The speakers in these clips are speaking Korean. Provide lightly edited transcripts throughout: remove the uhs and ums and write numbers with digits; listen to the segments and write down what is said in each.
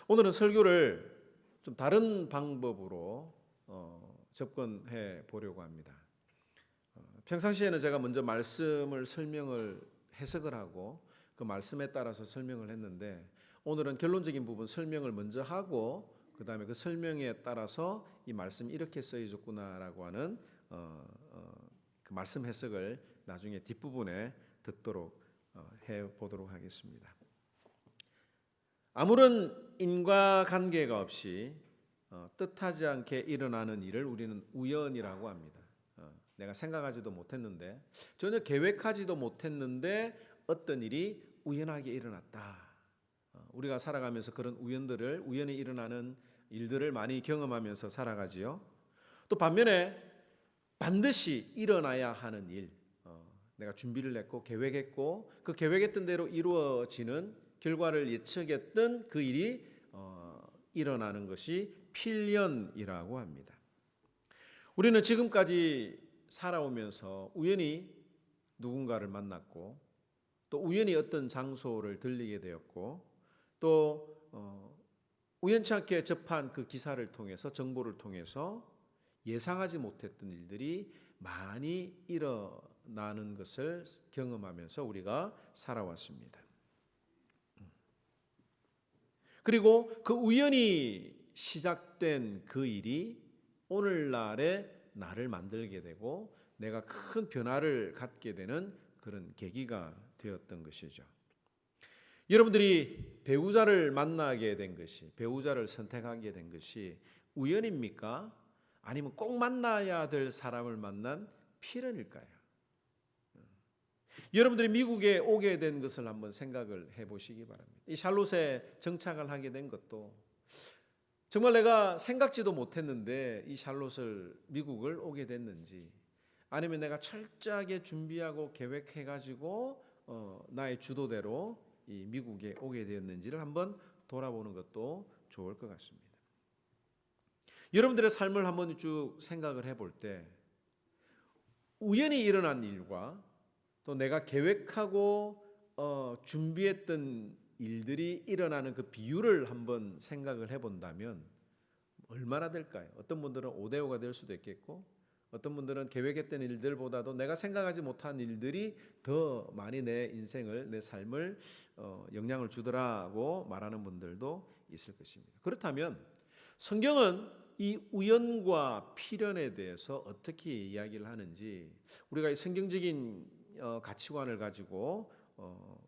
오늘은 설교를 좀 다른 방법으로 접근해 보려고 합니다. 평상시에는 제가 먼저 말씀을 설명을 해석을 하고 그 말씀에 따라서 설명을 했는데, 오늘은 결론적인 부분 설명을 먼저 하고 그 다음에 그 설명에 따라서 이 말씀이 이렇게 쓰여졌구나라고 하는 그 말씀 해석을 나중에 뒷부분에 듣도록 해보도록 하겠습니다. 아무런 인과관계가 없이 뜻하지 않게 일어나는 일을 우리는 우연이라고 합니다. 내가 생각하지도 못했는데, 전혀 계획하지도 못했는데 어떤 일이 우연하게 일어났다. 우리가 살아가면서 그런 우연들을, 우연히 일어나는 일들을 많이 경험하면서 살아가지요. 또 반면에 반드시 일어나야 하는 일, 내가 준비를 했고 계획했고 그 계획했던 대로 이루어지는, 결과를 예측했던 그 일이 일어나는 것이 필연이라고 합니다. 우리는 지금까지 살아오면서 우연히 누군가를 만났고, 또 우연히 어떤 장소를 들리게 되었고, 또 우연치 않게 접한 그 기사를 통해서, 정보를 통해서 예상하지 못했던 일들이 많이 일어나는 것을 경험하면서 우리가 살아왔습니다. 그리고 그 우연히 시작된 그 일이 오늘날의 나를 만들게 되고 내가 큰 변화를 갖게 되는 그런 계기가 되었던 것이죠. 여러분들이 배우자를 만나게 된 것이, 배우자를 선택하게 된 것이 우연입니까? 아니면 꼭 만나야 될 사람을 만난 필연일까요? 여러분들이 미국에 오게 된 것을 한번 생각을 해보시기 바랍니다. 이 샬롯에 정착을 하게 된 것도 정말 내가 생각지도 못했는데 이 샬롯을, 미국을 오게 됐는지, 아니면 내가 철저하게 준비하고 계획해가지고 나의 주도대로 이 미국에 오게 되었는지를 한번 돌아보는 것도 좋을 것 같습니다. 여러분들의 삶을 한번 쭉 생각을 해볼 때 우연히 일어난 일과 또 내가 계획하고 준비했던 일들이 일어나는 그 비율을 한번 생각을 해본다면 얼마나 될까요? 어떤 분들은 5대5가 될 수도 있겠고, 어떤 분들은 계획했던 일들보다도 내가 생각하지 못한 일들이 더 많이 내 인생을, 내 삶을 영향을 주더라고 말하는 분들도 있을 것입니다. 그렇다면 성경은 이 우연과 필연에 대해서 어떻게 이야기를 하는지, 우리가 성경적인 가치관을 가지고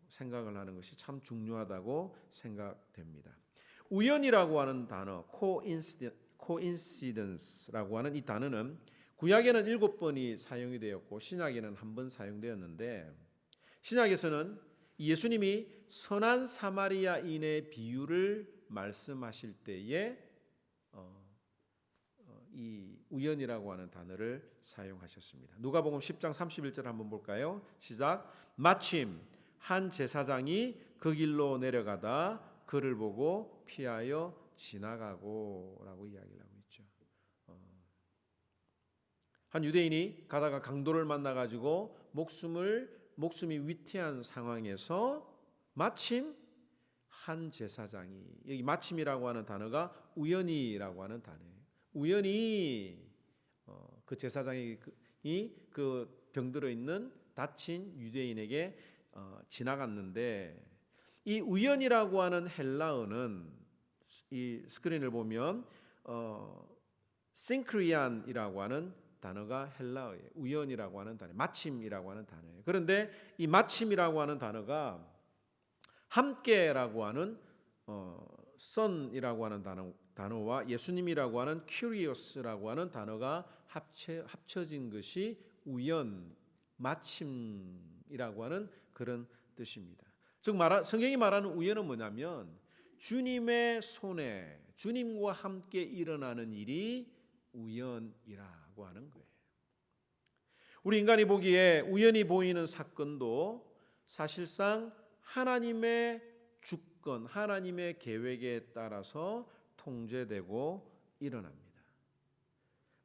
생각을 하는 것이 참 중요하다고 생각됩니다. 우연이라고 하는 단어, coincidence라고 하는 이 단어는 구약에는 7번이 사용이 되었고 신약에는 1번 사용되었는데, 신약에서는 예수님이 선한 사마리아인의 비유를 말씀하실 때에 이 우연이라고 하는 단어를 사용하셨습니다. 누가복음 10장 31절 한번 볼까요? 시작. 마침 한 제사장이 그 길로 내려가다 그를 보고 피하여 지나가고 라고 이야기를 하고 있죠. 한 유대인이 가다가 강도를 만나가지고 목숨이 위태한 상황에서 마침 한 제사장이, 여기 마침이라고 하는 단어가 우연이라고 하는 단어예요. 우연히 그 제사장이 그 병들어 있는 다친 유대인에게 지나갔는데, 이 우연이라고 하는 헬라어는 이 스크린을 보면 싱크리안이라고 하는 단어가 헬라어예요. 우연이라고 하는 단어, 마침이라고 하는 단어예요. 그런데 이 마침이라고 하는 단어가 함께라고 하는 son이라고 하는 단어와 예수님이라고 하는 curious라고 하는 단어가 합쳐진 것이 우연, 마침이라고 하는 그런 뜻입니다. 즉 성경이 말하는 우연은 뭐냐면 주님의 손에, 주님과 함께 일어나는 일이 우연이라고 하는 거예요. 우리 인간이 보기에 우연히 보이는 사건도 사실상 하나님의 주권, 하나님의 계획에 따라서 통제되고 일어납니다.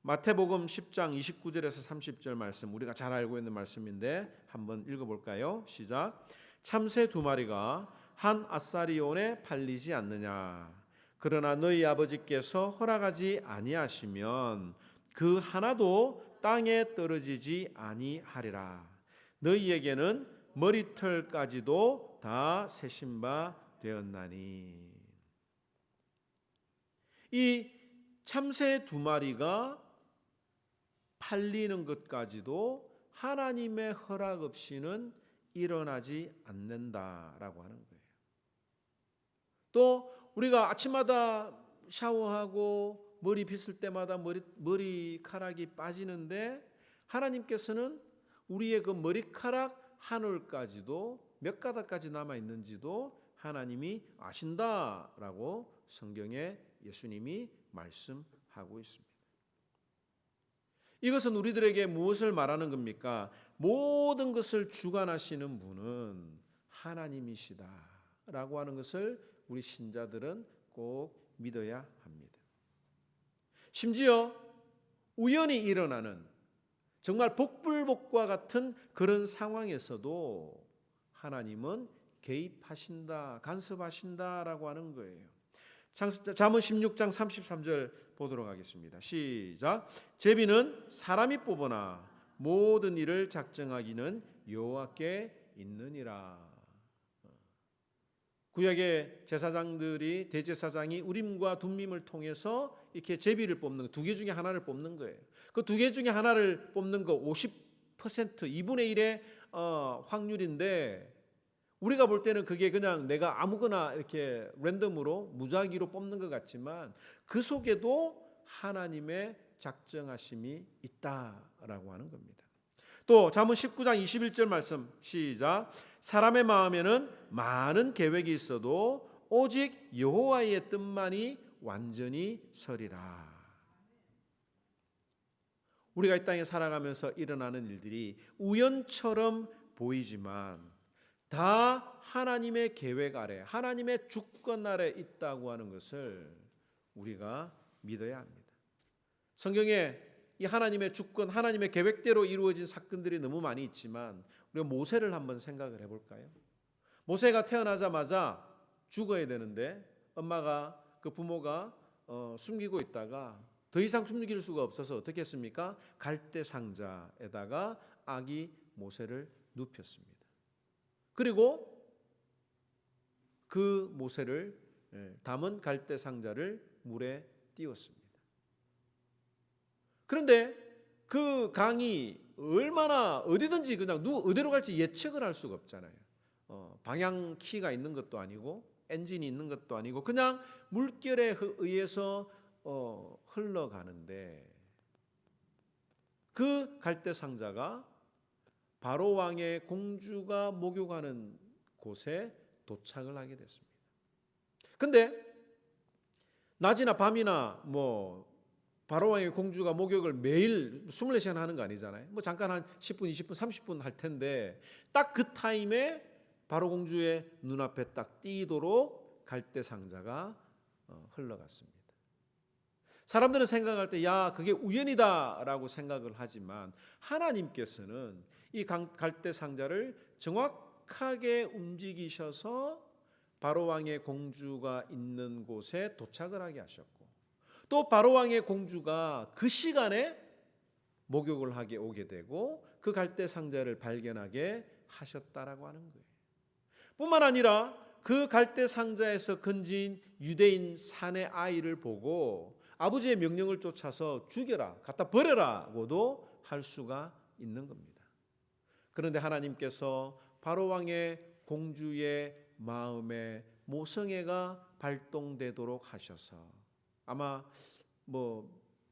마태복음 10장 29절에서 30절 말씀, 우리가 잘 알고 있는 말씀인데 한번 읽어볼까요? 시작. 참새 2마리가 한 아사리온에 팔리지 않느냐? 그러나 너희 아버지께서 허락하지 아니하시면 그 하나도 땅에 떨어지지 아니하리라. 너희에게는 머리털까지도 다 세신 바 되었나니. 이 참새 2마리가 팔리는 것까지도 하나님의 허락 없이는 일어나지 않는다라고 하는 거예요. 또 우리가 아침마다 샤워하고 머리 빗을 때마다 머리카락이 빠지는데 하나님께서는 우리의 그 머리카락 한 올까지도 몇 가닥까지 남아 있는지도 하나님이 아신다라고 성경에 예수님이 말씀하고 있습니다. 이것은 우리들에게 무엇을 말하는 겁니까? 모든 것을 주관하시는 분은 하나님이시다라고 하는 것을 우리 신자들은 꼭 믿어야 합니다. 심지어 우연히 일어나는 정말 복불복과 같은 그런 상황에서도 하나님은 개입하신다, 간섭하신다라고 하는 거예요. 잠언 16장 33절 보도록 하겠습니다. 시작. 제비는 사람이 뽑으나 모든 일을 작정하기는 여호와께 있느니라. 구약의 제사장들이 대제사장이 우림과 둠밈을 통해서 이렇게 제비를 뽑는 2개 중에 하나를 뽑는 거예요. 그 2개 중에 하나를 뽑는 거 50% 2분의 1의 확률인데 우리가 볼 때는 그게 그냥 내가 아무거나 이렇게 랜덤으로 무작위로 뽑는 것 같지만 그 속에도 하나님의 작정하심이 있다라고 하는 겁니다. 또 잠언 19장 21절 말씀 시작. 사람의 마음에는 많은 계획이 있어도 오직 여호와의 뜻만이 완전히 서리라. 우리가 이 땅에 살아가면서 일어나는 일들이 우연처럼 보이지만 다 하나님의 계획 아래, 하나님의 주권 아래 있다고 하는 것을 우리가 믿어야 합니다. 성경에 이 하나님의 주권, 하나님의 계획대로 이루어진 사건들이 너무 많이 있지만 우리가 모세를 한번 생각을 해볼까요? 모세가 태어나자마자 죽어야 되는데 엄마가 그 부모가 숨기고 있다가 더 이상 숨길 수가 없어서 어떻게 했습니까? 갈대 상자에다가 아기 모세를 눕혔습니다. 그리고 그 모세를 담은 갈대 상자를 물에 띄웠습니다. 그런데 그 강이 얼마나 어디든지 그냥 어디로 갈지 예측을 할 수가 없잖아요. 방향 키가 있는 것도 아니고 엔진이 있는 것도 아니고 그냥 물결에 의해서 흘러가는데 그 갈대 상자가 바로 왕의 공주가 목욕하는 곳에 도착을 하게 됐습니다. 근데 낮이나 밤이나 바로 왕의 공주가 목욕을 매일 24시간 하는 거 아니잖아요. 잠깐 한 10분, 20분, 30분 할 텐데 딱 그 타임에 바로 공주의 눈앞에 딱 띄도록 갈대 상자가 흘러갔습니다. 사람들은 생각할 때 그게 우연이다라고 생각을 하지만 하나님께서는 이 갈대 상자를 정확하게 움직이셔서 바로 왕의 공주가 있는 곳에 도착을 하게 하셨고 또 바로 왕의 공주가 그 시간에 목욕을 하게 오게 되고 그 갈대 상자를 발견하게 하셨다라고 하는 거예요. 뿐만 아니라 그 갈대 상자에서 건진 유대인 사내 아이를 보고 아버지의 명령을 쫓아서 죽여라, 갖다 버려라고도 할 수가 있는 겁니다. 그런데 하나님께서 바로 왕의 공주의 마음에 모성애가 발동되도록 하셔서 아마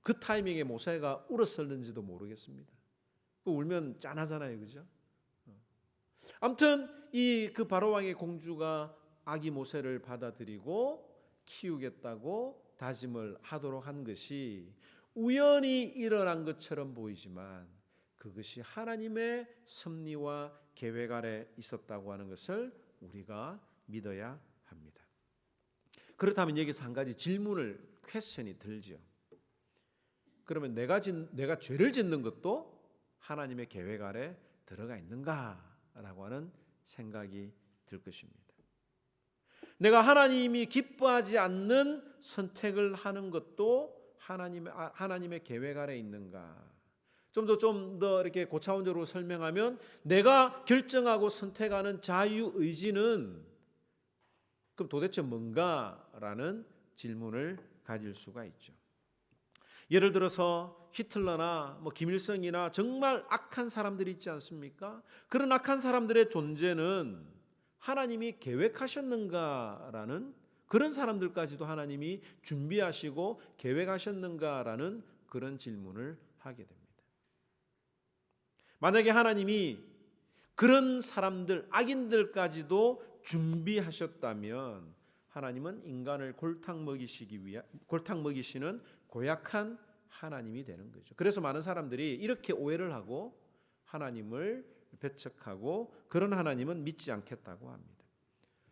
그 타이밍에 모세가 울었었는지도 모르겠습니다. 울면 짠하잖아요, 그죠? 아무튼 그 바로 왕의 공주가 아기 모세를 받아들이고 키우겠다고 다짐을 하도록 한 것이 우연히 일어난 것처럼 보이지만 그것이 하나님의 섭리와 계획 아래 있었다고 하는 것을 우리가 믿어야 합니다. 그렇다면 여기서 한 가지 퀘스천이 들죠. 그러면 내가 죄를 짓는 것도 하나님의 계획 아래 들어가 있는가라고 하는 생각이 들 것입니다. 내가 하나님이 기뻐하지 않는 선택을 하는 것도 하나님의 계획 아래 있는가? 좀 더 이렇게 고차원적으로 설명하면 내가 결정하고 선택하는 자유의지는 그럼 도대체 뭔가라는 질문을 가질 수가 있죠. 예를 들어서 히틀러나 김일성이나 정말 악한 사람들이 있지 않습니까? 그런 악한 사람들의 존재는 하나님이 계획하셨는가라는, 그런 사람들까지도 하나님이 준비하시고 계획하셨는가라는 그런 질문을 하게 됩니다. 만약에 하나님이 그런 사람들, 악인들까지도 준비하셨다면 하나님은 인간을 골탕 먹이시는 고약한 하나님이 되는 거죠. 그래서 많은 사람들이 이렇게 오해를 하고 하나님을 배척하고 그런 하나님은 믿지 않겠다고 합니다.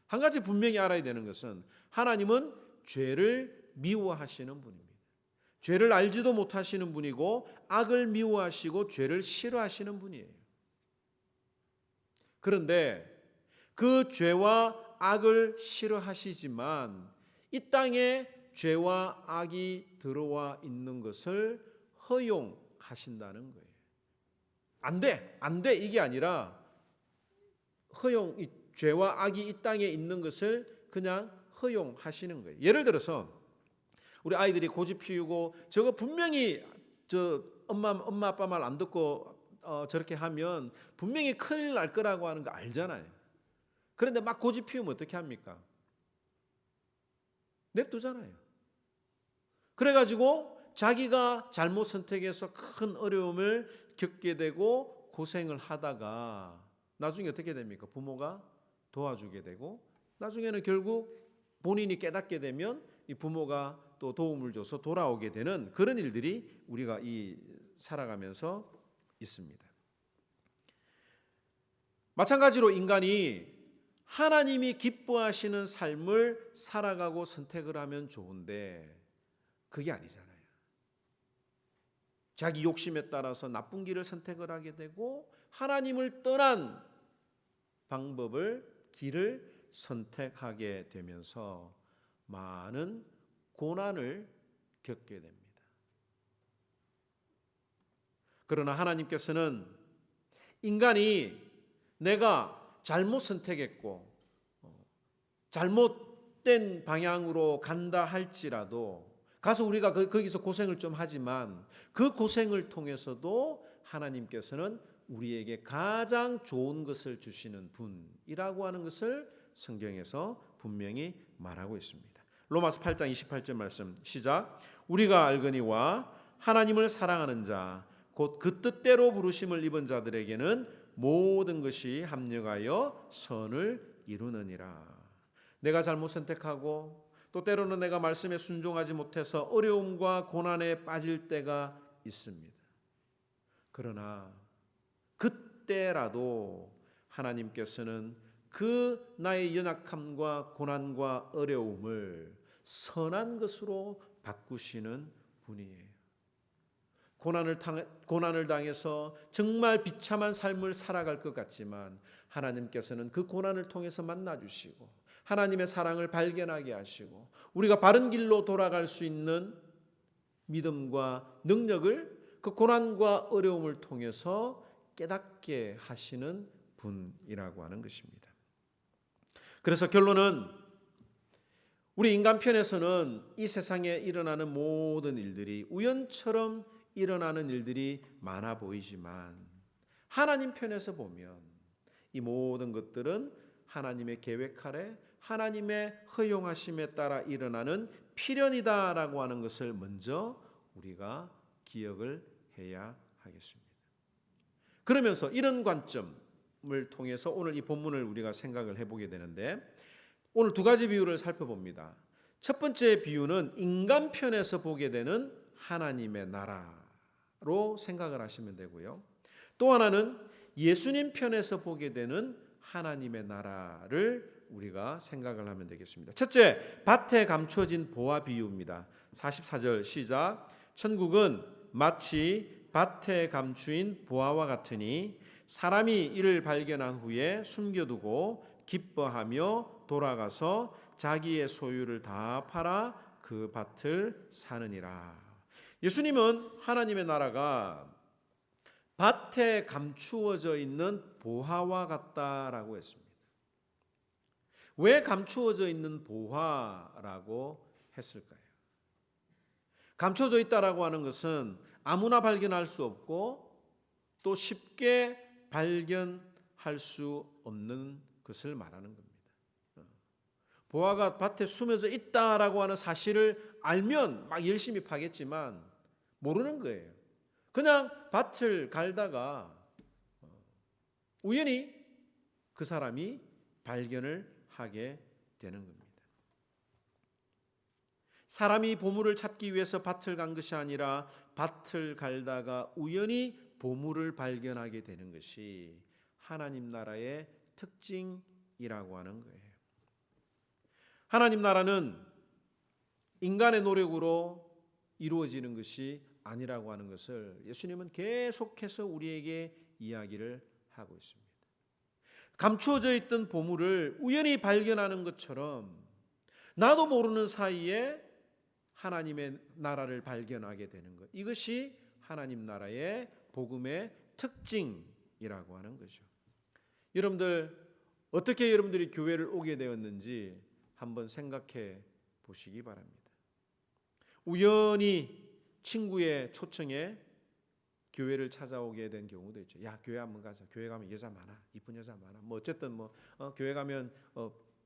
한 가지 분명히 알아야 되는 것은 하나님은 죄를 미워하시는 분입니다. 죄를 알지도 못하시는 분이고 악을 미워하시고 죄를 싫어하시는 분이에요. 그런데 그 죄와 악을 싫어하시지만 이 땅에 죄와 악이 들어와 있는 것을 허용하신다는 거예요. 안 돼 이게 아니라 이 죄와 악이 이 땅에 있는 것을 그냥 허용하시는 거예요. 예를 들어서 우리 아이들이 고집 피우고 저거 분명히 엄마 아빠 말 안 듣고 저렇게 하면 분명히 큰일 날 거라고 하는 거 알잖아요. 그런데 막 고집 피우면 어떻게 합니까? 냅두잖아요. 그래가지고 자기가 잘못 선택해서 큰 어려움을 겪게 되고 고생을 하다가 나중에 어떻게 됩니까? 부모가 도와주게 되고 나중에는 결국 본인이 깨닫게 되면 이 부모가 또 도움을 줘서 돌아오게 되는 그런 일들이 우리가 살아가면서 있습니다. 마찬가지로 인간이 하나님이 기뻐하시는 삶을 살아가고 선택을 하면 좋은데 그게 아니잖아요. 자기 욕심에 따라서 나쁜 길을 선택을 하게 되고 하나님을 떠난 길을 선택하게 되면서 많은 고난을 겪게 됩니다. 그러나 하나님께서는 인간이 내가 잘못 선택했고 잘못된 방향으로 간다 할지라도 가서 우리가 거기서 고생을 좀 하지만 그 고생을 통해서도 하나님께서는 우리에게 가장 좋은 것을 주시는 분이라고 하는 것을 성경에서 분명히 말하고 있습니다. 로마서 8장 28절 말씀 시작. 우리가 알거니와 하나님을 사랑하는 자 곧 그 뜻대로 부르심을 입은 자들에게는 모든 것이 합력하여 선을 이루느니라. 내가 잘못 선택하고 또 때로는 내가 말씀에 순종하지 못해서 어려움과 고난에 빠질 때가 있습니다. 그러나 그때라도 하나님께서는 그 나의 연약함과 고난과 어려움을 선한 것으로 바꾸시는 분이에요. 고난을 당해서 정말 비참한 삶을 살아갈 것 같지만 하나님께서는 그 고난을 통해서 만나주시고 하나님의 사랑을 발견하게 하시고 우리가 바른 길로 돌아갈 수 있는 믿음과 능력을 그 고난과 어려움을 통해서 깨닫게 하시는 분이라고 하는 것입니다. 그래서 결론은 우리 인간 편에서는 이 세상에 일어나는 모든 일들이 우연처럼 일어나는 일들이 많아 보이지만 하나님 편에서 보면 이 모든 것들은 하나님의 계획 아래 하나님의 허용하심에 따라 일어나는 필연이다라고 하는 것을 먼저 우리가 기억을 해야 하겠습니다. 그러면서 이런 관점을 통해서 오늘 이 본문을 우리가 생각을 해보게 되는데 오늘 두 가지 비유를 살펴봅니다. 첫 번째 비유는 인간 편에서 보게 되는 하나님의 나라로 생각을 하시면 되고요. 또 하나는 예수님 편에서 보게 되는 하나님의 나라를 우리가 생각을 하면 되겠습니다. 첫째, 밭에 감춰진 보화 비유입니다. 44절 시작. 천국은 마치 밭에 감추인 보화와 같으니 사람이 이를 발견한 후에 숨겨두고 기뻐하며 돌아가서 자기의 소유를 다 팔아 그 밭을 사느니라. 예수님은 하나님의 나라가 밭에 감추어져 있는 보화와 같다라고 했습니다. 왜 감추어져 있는 보화라고 했을까요? 감춰져 있다라고 하는 것은 아무나 발견할 수 없고 또 쉽게 발견할 수 없는 것을 말하는 겁니다. 보화가 밭에 숨어져 있다라고 하는 사실을 알면 막 열심히 파겠지만 모르는 거예요. 그냥 밭을 갈다가 우연히 그 사람이 발견을 하게 되는 겁니다. 사람이 보물을 찾기 위해서 밭을 간 것이 아니라 밭을 갈다가 우연히 보물을 발견하게 되는 것이 하나님 나라의 특징이라고 하는 거예요. 하나님 나라는 인간의 노력으로 이루어지는 것이 아니라고 하는 것을 예수님은 계속해서 우리에게 이야기를 하고 있습니다. 감추어져 있던 보물을 우연히 발견하는 것처럼 나도 모르는 사이에 하나님의 나라를 발견하게 되는 것. 이것이 하나님 나라의 복음의 특징이라고 하는 거죠. 여러분들 어떻게 여러분들이 교회를 오게 되었는지 한번 생각해 보시기 바랍니다. 우연히 친구의 초청에 교회를 찾아오게 된 경우도 있죠. 야, 교회 한번 가자. 교회 가면 여자 많아. 이쁜 여자 많아. 뭐 어쨌든 교회 가면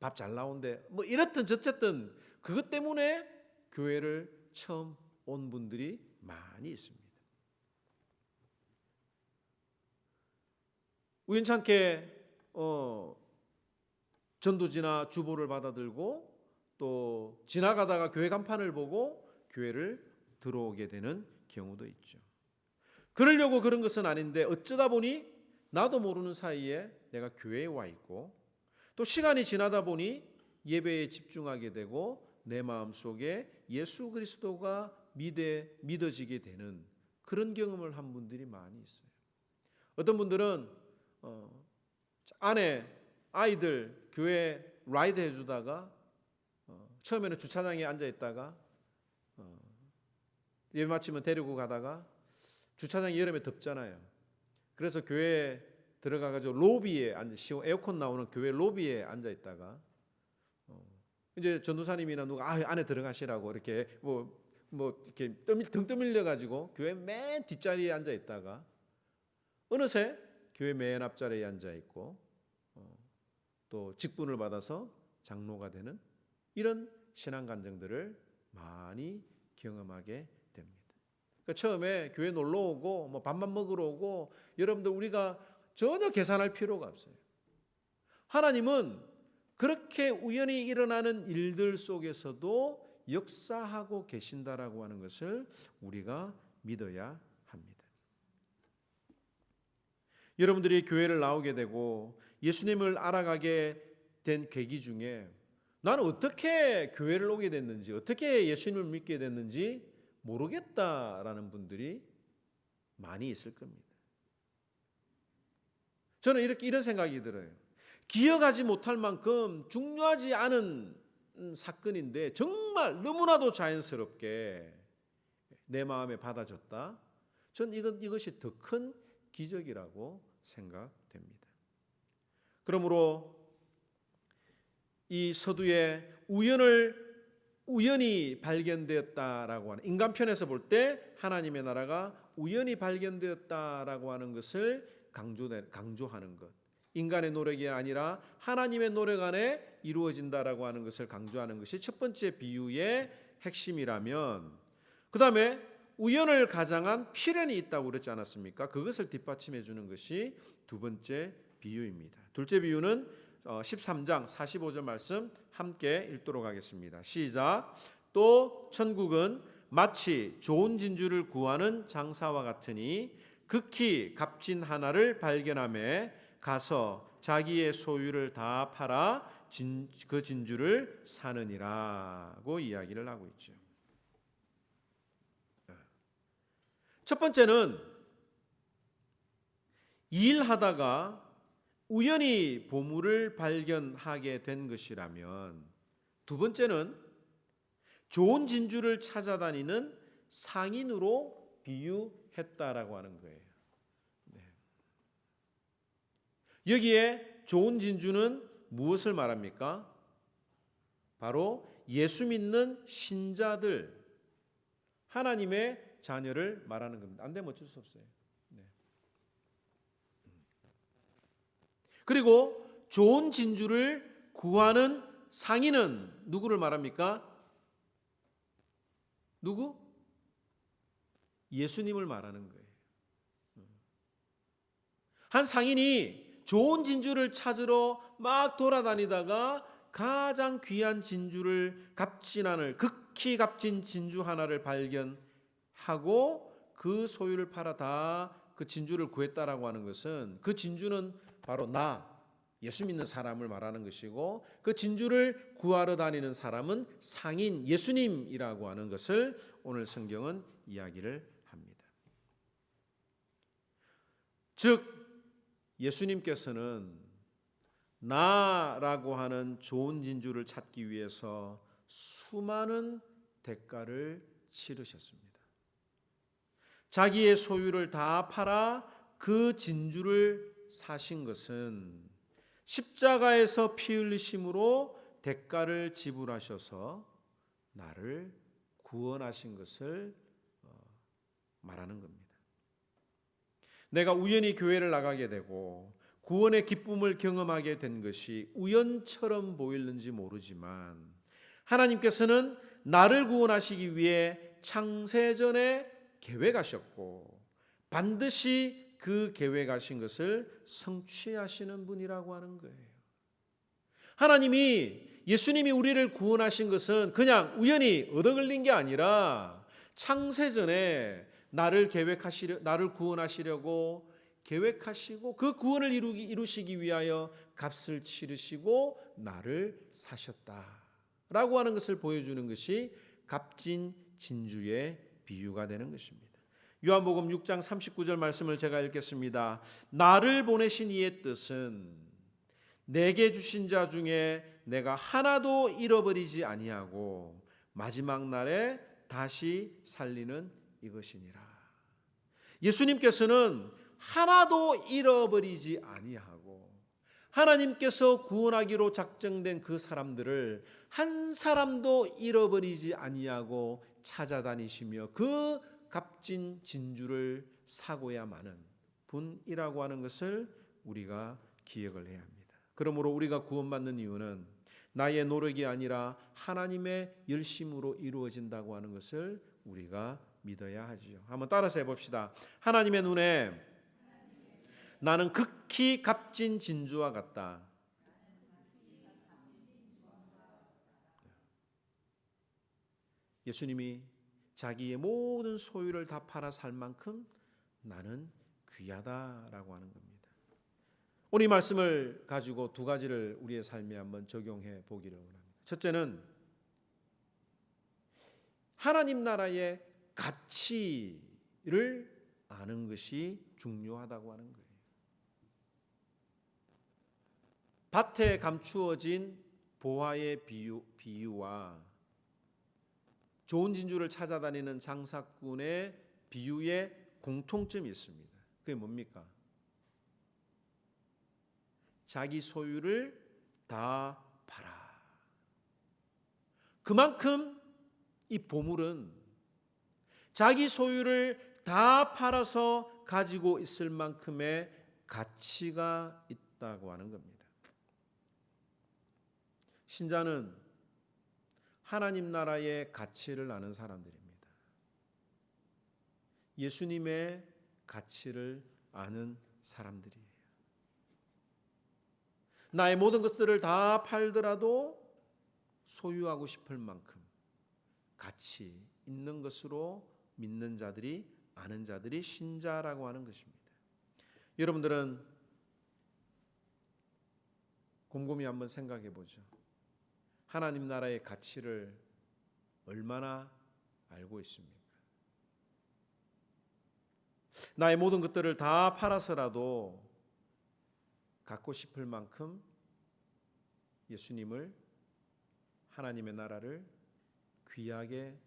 밥 잘 나온대. 뭐 이렇든 저쨌든 그것 때문에 교회를 처음 온 분들이 많이 있습니다. 우연찮게 전도지나 주보를 받아들고 또 지나가다가 교회 간판을 보고 교회를 들어오게 되는 경우도 있죠. 그러려고 그런 것은 아닌데 어쩌다 보니 나도 모르는 사이에 내가 교회에 와 있고 또 시간이 지나다 보니 예배에 집중하게 되고 내 마음속에 예수 그리스도가 믿어지게 되는 그런 경험을 한 분들이 많이 있어요. 어떤 분들은 아이들 교회 라이드 해주다가 처음에는 주차장에 앉아있다가 예배 마치면 데리고 가다가 주차장이 여름에 덥잖아요. 그래서 교회에 들어가가지고 로비에 에어컨 나오는 교회 로비에 앉아있다가 이제 전도사님이나 누가 안에 들어가시라고 이렇게 이렇게 등 떠밀려 가지고 교회 맨 뒷자리에 앉아 있다가 어느새 교회 맨 앞자리에 앉아 있고 또 직분을 받아서 장로가 되는 이런 신앙 간증들을 많이 경험하게 됩니다. 그러니까 처음에 교회 놀러 오고 밥만 먹으러 오고 여러분들 우리가 전혀 계산할 필요가 없어요. 하나님은 그렇게 우연히 일어나는 일들 속에서도 역사하고 계신다라고 하는 것을 우리가 믿어야 합니다. 여러분들이 교회를 나오게 되고 예수님을 알아가게 된 계기 중에 나는 어떻게 교회를 오게 됐는지 어떻게 예수님을 믿게 됐는지 모르겠다라는 분들이 많이 있을 겁니다. 저는 이런 생각이 들어요. 기억하지 못할 만큼 중요하지 않은 사건인데 정말 너무나도 자연스럽게 내 마음에 받아줬다. 전 이것이 더 큰 기적이라고 생각됩니다. 그러므로 이 서두에 우연히 발견되었다라고 하는 인간편에서 볼 때 하나님의 나라가 우연히 발견되었다라고 하는 것을 강조하는 것. 인간의 노력이 아니라 하나님의 노력 안에 이루어진다라고 하는 것을 강조하는 것이 첫 번째 비유의 핵심이라면 그 다음에 우연을 가장한 필연이 있다고 그랬지 않았습니까? 그것을 뒷받침해 주는 것이 두 번째 비유입니다. 둘째 비유는 13장 45절 말씀 함께 읽도록 하겠습니다. 시작. 또 천국은 마치 좋은 진주를 구하는 장사와 같으니 극히 값진 하나를 발견하매 가서 자기의 소유를 다 팔아 그 진주를 사느니라고 이야기를 하고 있죠. 첫 번째는 일하다가 우연히 보물을 발견하게 된 것이라면 두 번째는 좋은 진주를 찾아다니는 상인으로 비유했다라고 하는 거예요. 네. 여기에 좋은 진주는 무엇을 말합니까? 바로 예수 믿는 신자들, 하나님의 자녀를 말하는 겁니다. 안 되면 어쩔 수 없어요. 네. 그리고 좋은 진주를 구하는 상인은 누구를 말합니까? 누구? 예수님을 말하는 거예요. 한 상인이 좋은 진주를 찾으러 막 돌아다니다가 가장 귀한 진주를 극히 값진 진주 하나를 발견하고 그 소유를 팔아 다 그 진주를 구했다라고 하는 것은, 그 진주는 바로 예수 믿는 사람을 말하는 것이고, 그 진주를 구하러 다니는 사람은 상인 예수님이라고 하는 것을 오늘 성경은 이야기를 합니다. 즉 예수님께서는 나라고 하는 좋은 진주를 찾기 위해서 수많은 대가를 치르셨습니다. 자기의 소유를 다 팔아 그 진주를 사신 것은 십자가에서 피 흘리심으로 대가를 지불하셔서 나를 구원하신 것을 말하는 겁니다. 내가 우연히 교회를 나가게 되고 구원의 기쁨을 경험하게 된 것이 우연처럼 보이는지 모르지만, 하나님께서는 나를 구원하시기 위해 창세전에 계획하셨고 반드시 그 계획하신 것을 성취하시는 분이라고 하는 거예요. 예수님이 우리를 구원하신 것은 그냥 우연히 얻어 걸린 게 아니라 창세전에 나를 구원하시려고 계획하시고 그 구원을 이루시기 위하여 값을 치르시고 나를 사셨다라고 하는 것을 보여주는 것이 값진 진주의 비유가 되는 것입니다. 요한복음 6장 39절 말씀을 제가 읽겠습니다. 나를 보내신 이의 뜻은 내게 주신 자 중에 내가 하나도 잃어버리지 아니하고 마지막 날에 다시 살리는 이것이니라. 예수님께서는 하나도 잃어버리지 아니하고, 하나님께서 구원하기로 작정된 그 사람들을 한 사람도 잃어버리지 아니하고 찾아다니시며 그 값진 진주를 사고야 마는 분이라고 하는 것을 우리가 기억을 해야 합니다. 그러므로 우리가 구원받는 이유는 나의 노력이 아니라 하나님의 열심으로 이루어진다고 하는 것을 우리가 믿어야 하지요. 한번 따라서 해봅시다. 하나님의 눈에 나는 극히 값진 진주와 같다. 예수님이 자기의 모든 소유를 다 팔아 살 만큼 나는 귀하다라고 하는 겁니다. 오늘 이 말씀을 가지고 두 가지를 우리의 삶에 한번 적용해 보기를 원합니다. 첫째는 하나님 나라의 가치를 아는 것이 중요하다고 하는 거예요. 밭에 감추어진 보화의 비유와 좋은 진주를 찾아다니는 장사꾼의 비유에 공통점이 있습니다. 그게 뭡니까? 자기 소유를 다 팔아. 그만큼 이 보물은 자기 소유를 다 팔아서 가지고 있을 만큼의 가치가 있다고 하는 겁니다. 신자는 하나님 나라의 가치를 아는 사람들입니다. 예수님의 가치를 아는 사람들이에요. 나의 모든 것들을 다 팔더라도 소유하고 싶을 만큼 가치 있는 것으로 믿는 자들이, 아는 자들이 신자라고 하는 것입니다. 여러분들은 곰곰이 한번 생각해 보죠. 하나님 나라의 가치를 얼마나 알고 있습니까? 나의 모든 것들을 다 팔아서라도 갖고 싶을 만큼 예수님을, 하나님의 나라를 귀하게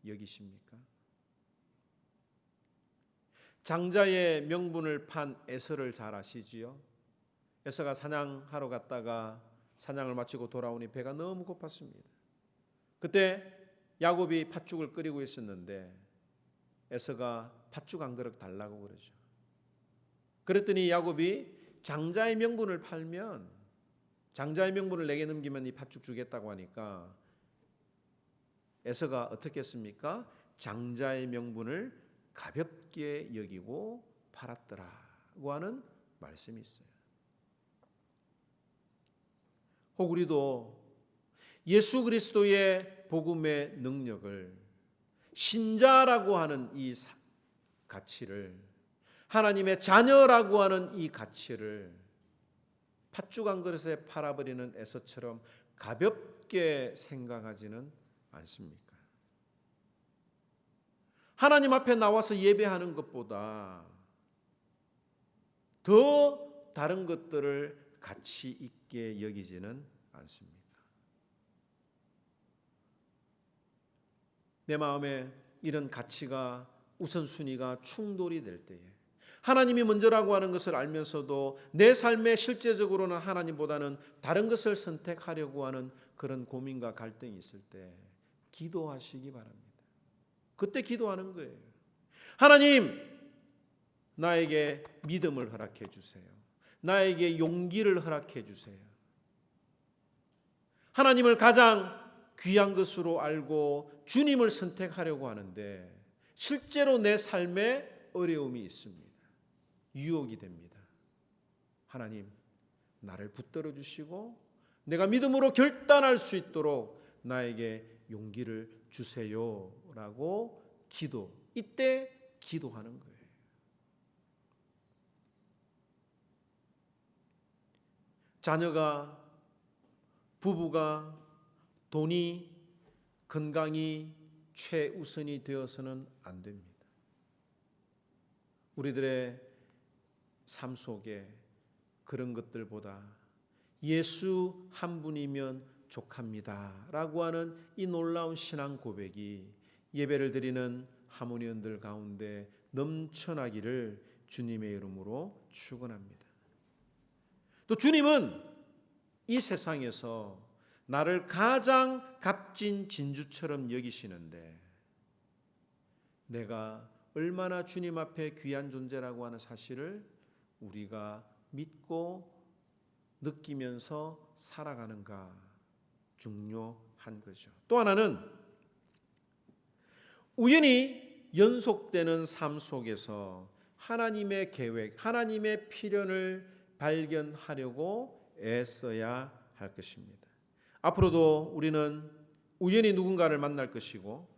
여기십니까? 장자의 명분을 판 에서를 잘 아시지요? 에서가 사냥하러 갔다가 사냥을 마치고 돌아오니 배가 너무 고팠습니다. 그때 야곱이 팥죽을 끓이고 있었는데 에서가 팥죽 한 그릇 달라고 그러죠. 그랬더니 야곱이 장자의 명분을 팔면, 장자의 명분을 내게 넘기면 이 팥죽 주겠다고 하니까 에서가 어떻게 했습니까? 장자의 명분을 가볍게 여기고 팔았더라고 하는 말씀이 있어요. 혹 우리도 예수 그리스도의 복음의 능력을, 신자라고 하는 이 가치를, 하나님의 자녀라고 하는 이 가치를 팥죽 한 그릇에 팔아버리는 에서처럼 가볍게 생각하지는 않습니까? 하나님 앞에 나와서 예배하는 것보다 더 다른 것들을 가치 있게 여기지는 않습니다. 내 마음에 이런 가치가 우선순위가 충돌이 될 때에, 하나님이 먼저라고 하는 것을 알면서도 내 삶에 실제적으로는 하나님보다는 다른 것을 선택하려고 하는 그런 고민과 갈등이 있을 때 기도하시기 바랍니다. 그때 기도하는 거예요. 하나님, 나에게 믿음을 허락해 주세요. 나에게 용기를 허락해 주세요. 하나님을 가장 귀한 것으로 알고 주님을 선택하려고 하는데 실제로 내 삶에 어려움이 있습니다. 유혹이 됩니다. 하나님, 나를 붙들어 주시고 내가 믿음으로 결단할 수 있도록 나에게 용기를 주세요라고 이때 기도하는 거예요. 자녀가, 부부가, 돈이, 건강이 최우선이 되어서는 안 됩니다. 우리들의 삶 속에 그런 것들보다 예수 한 분이면 족합니다 라고 하는 이 놀라운 신앙 고백이 예배를 드리는 하모니언들 가운데 넘쳐나기를 주님의 이름으로 축원합니다. 또 주님은 이 세상에서 나를 가장 값진 진주처럼 여기시는데 내가 얼마나 주님 앞에 귀한 존재라고 하는 사실을 우리가 믿고 느끼면서 살아가는가 중요한 거죠. 또 하나는 우연히 연속되는 삶 속에서 하나님의 계획, 하나님의 필연을 발견하려고 애써야 할 것입니다. 앞으로도 우리는 우연히 누군가를 만날 것이고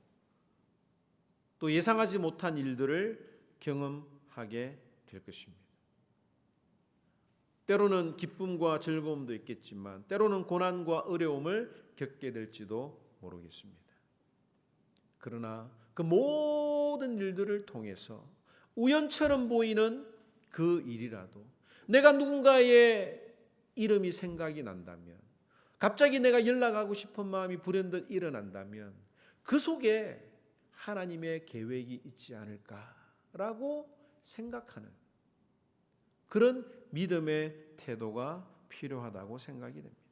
또 예상하지 못한 일들을 경험하게 될 것입니다. 때로는 기쁨과 즐거움도 있겠지만 때로는 고난과 어려움을 겪게 될지도 모르겠습니다. 그러나 그 모든 일들을 통해서 우연처럼 보이는 그 일이라도 내가 누군가의 이름이 생각이 난다면, 갑자기 내가 연락하고 싶은 마음이 불현듯 일어난다면 그 속에 하나님의 계획이 있지 않을까라고 생각하는 그런 믿음의 태도가 필요하다고 생각이 됩니다.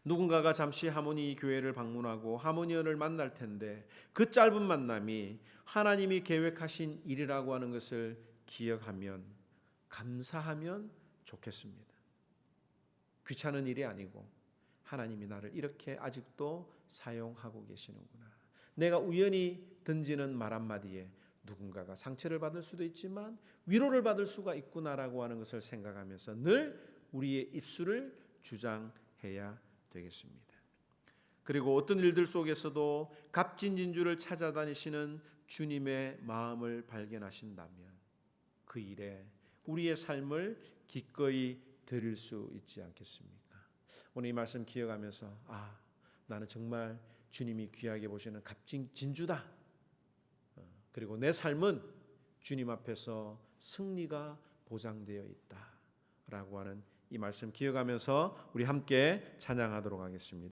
누군가가 잠시 하모니 교회를 방문하고 하모니언을 만날 텐데 그 짧은 만남이 하나님이 계획하신 일이라고 하는 것을 기억하면 감사하면 좋겠습니다. 귀찮은 일이 아니고 하나님이 나를 이렇게 아직도 사용하고 계시는구나. 내가 우연히 던지는 말 한마디에 누군가가 상처를 받을 수도 있지만 위로를 받을 수가 있구나라고 하는 것을 생각하면서 늘 우리의 입술을 주장해야 되겠습니다. 그리고 어떤 일들 속에서도 값진 진주를 찾아다니시는 주님의 마음을 발견하신다면 그 일에 우리의 삶을 기꺼이 드릴 수 있지 않겠습니까? 오늘 이 말씀 기억하면서 나는 정말 주님이 귀하게 보시는 값진 진주다. 그리고 내 삶은 주님 앞에서 승리가 보장되어 있다라고 하는 이 말씀 기억하면서 우리 함께 찬양하도록 하겠습니다.